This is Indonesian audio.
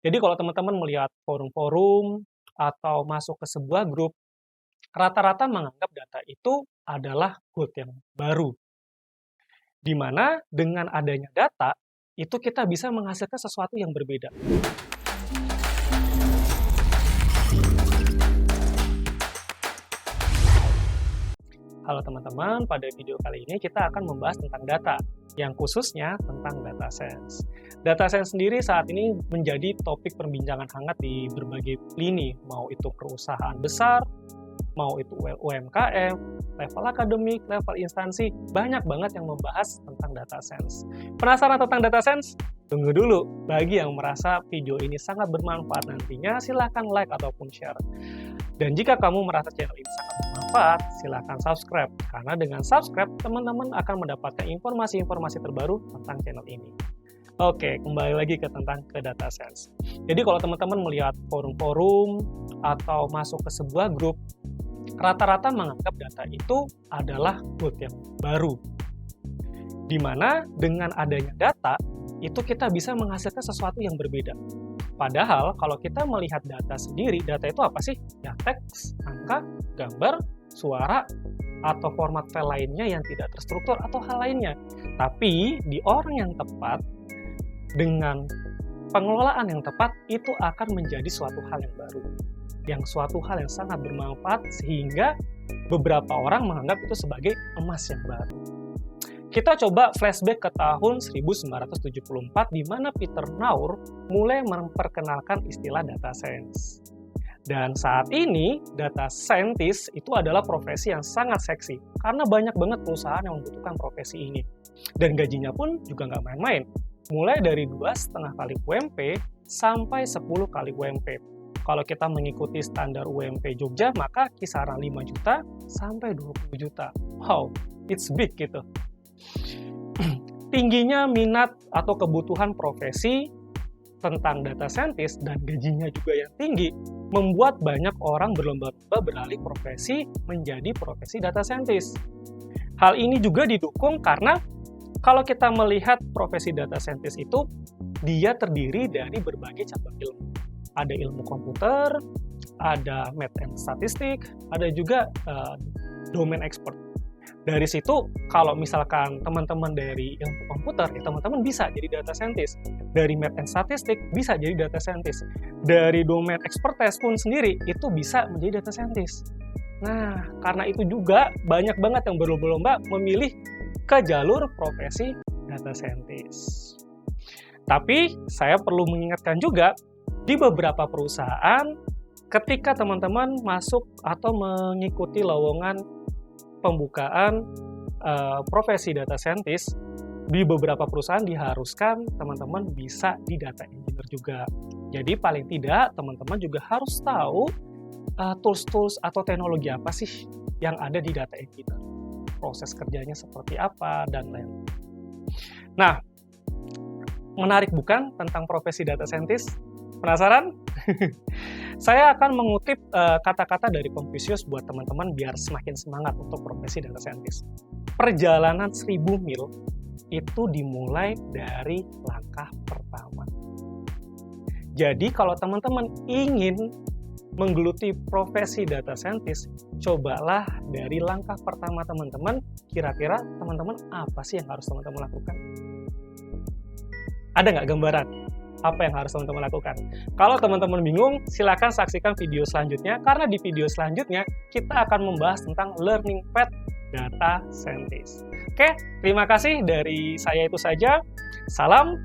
Jadi kalau teman-teman melihat forum-forum atau masuk ke sebuah grup, rata-rata menganggap data itu adalah gold yang baru. Di mana dengan adanya data, itu kita bisa menghasilkan sesuatu yang berbeda. Halo teman-teman, pada video kali ini kita akan membahas tentang data, yang khususnya tentang data science. Data science sendiri saat ini menjadi topik perbincangan hangat di berbagai lini, mau itu perusahaan besar, mau itu UMKM, level akademik, level instansi, banyak banget yang membahas tentang data science. Penasaran tentang data science? Tunggu dulu, bagi yang merasa video ini sangat bermanfaat nantinya, silahkan like ataupun share. Dan jika kamu merasa channel ini sangat bermanfaat, silahkan subscribe. Karena dengan subscribe, teman-teman akan mendapatkan informasi-informasi terbaru tentang channel ini. Oke, kembali lagi ke data science. Jadi kalau teman-teman melihat forum-forum atau masuk ke sebuah grup, rata-rata menganggap data itu adalah gold yang baru. Di mana dengan adanya data, itu kita bisa menghasilkan sesuatu yang berbeda. Padahal kalau kita melihat data sendiri, data itu apa sih? Ya teks, angka, gambar, suara, atau format file lainnya yang tidak terstruktur atau hal lainnya. Tapi di orang yang tepat, dengan pengelolaan yang tepat, itu akan menjadi suatu hal yang baru. Yang suatu hal yang sangat bermanfaat sehingga beberapa orang menganggap itu sebagai emas yang baru. Kita coba flashback ke tahun 1974 di mana Peter Naur mulai memperkenalkan istilah data science. Dan saat ini, data scientist itu adalah profesi yang sangat seksi karena banyak banget perusahaan yang membutuhkan profesi ini. Dan gajinya pun juga nggak main-main, mulai dari 2,5 kali UMP sampai 10 kali UMP. Kalau kita mengikuti standar UMP Jogja, maka kisaran 5 juta sampai 20 juta. Wow, it's big gitu. Tingginya minat atau kebutuhan profesi tentang data scientist dan gajinya juga yang tinggi membuat banyak orang berlomba-lomba beralih profesi menjadi profesi data scientist. Hal ini juga didukung karena kalau kita melihat profesi data scientist itu, dia terdiri dari berbagai cabang ilmu. Ada ilmu komputer, ada math and statistik, ada juga domain expert. Dari situ, kalau misalkan teman-teman dari ilmu komputer, ya teman-teman bisa jadi data scientist. Dari math and statistik, bisa jadi data scientist. Dari domain expertise pun sendiri, itu bisa menjadi data scientist. Nah, karena itu juga banyak banget yang berlomba-lomba memilih ke jalur profesi data scientist. Tapi, saya perlu mengingatkan juga, di beberapa perusahaan, ketika teman-teman masuk atau mengikuti lowongan pembukaan profesi data scientist, di beberapa perusahaan diharuskan teman-teman bisa di data engineer juga. Jadi paling tidak teman-teman juga harus tahu tools-tools atau teknologi apa sih yang ada di data engineer. Proses kerjanya seperti apa, dan lain-lain. Nah, menarik bukan tentang profesi data scientist? Penasaran? Saya akan mengutip kata-kata dari Confucius buat teman-teman biar semakin semangat untuk profesi data scientist. Perjalanan 1000 mil itu dimulai dari langkah pertama. Jadi kalau teman-teman ingin menggeluti profesi data scientist, cobalah dari langkah pertama teman-teman, kira-kira teman-teman apa sih yang harus teman-teman lakukan? Ada nggak gambaran? Apa yang harus teman-teman lakukan? Kalau teman-teman bingung, silakan saksikan video selanjutnya, karena di video selanjutnya kita akan membahas tentang learning path data scientist. Oke, terima kasih dari saya itu saja. Salam.